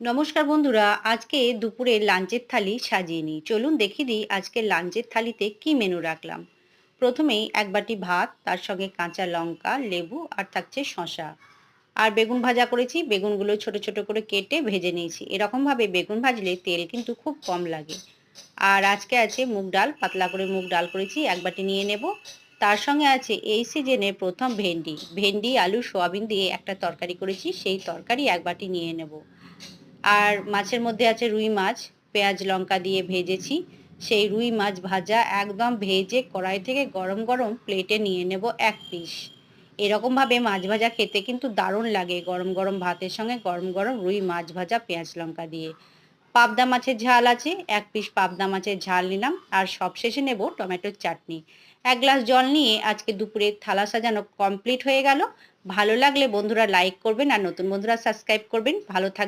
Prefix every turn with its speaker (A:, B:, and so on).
A: নমস্কার বন্ধুরা, আজকে দুপুরে লাঞ্চের থালি সাজিয়ে নিই। চলুন দেখিয়ে দিই আজকে লাঞ্চের থালিতে কি মেনু রাখলাম। প্রথমেই এক বাটি ভাত, তার সঙ্গে কাঁচা লঙ্কা, লেবু আর থাকছে শসা। আর বেগুন ভাজা করেছি, বেগুনগুলো ছোট ছোট করে কেটে ভেজে নিয়েছি। এরকমভাবে বেগুন ভাজলে তেল কিন্তু খুব কম লাগে। আর আজকে আছে মুগ ডাল, পাতলা করে মুগ ডাল করেছি, এক বাটি নিয়ে নেব। তার সঙ্গে আছে এই সিজনে প্রথম ভেন্ডি, ভেন্ডি আলু সোয়াবিন দিয়ে একটা তরকারি করেছি, সেই তরকারি এক বাটি নিয়ে নেব। আর মাছের মধ্যে আছে রুই মাছ, পেঁয়াজ লঙ্কা দিয়ে ভেজেছি। সেই রুই মাছ ভাজা একদম ভেজে কড়াই থেকে গরম গরম প্লেটে নিয়ে নেব এক পিস। এরকমভাবে মাছ ভাজা খেতে কিন্তু দারুণ লাগে গরম গরম ভাতের সঙ্গে, গরম গরম রুই মাছ ভাজা পেঁয়াজ লঙ্কা দিয়ে। পাবদা মাছের ঝাল আছে, এক পিস পাবদা মাছের ঝাল নিলাম। আর সবশেষে নেব টমেটোর চাটনি। এক গ্লাস জল নিয়ে আজকে দুপুরে থালা সাজানো কমপ্লিট হয়ে গেল। ভালো লাগলে বন্ধুরা লাইক করবেন, আর নতুন বন্ধুরা সাবস্ক্রাইব করবেন। ভালো থাকবেন।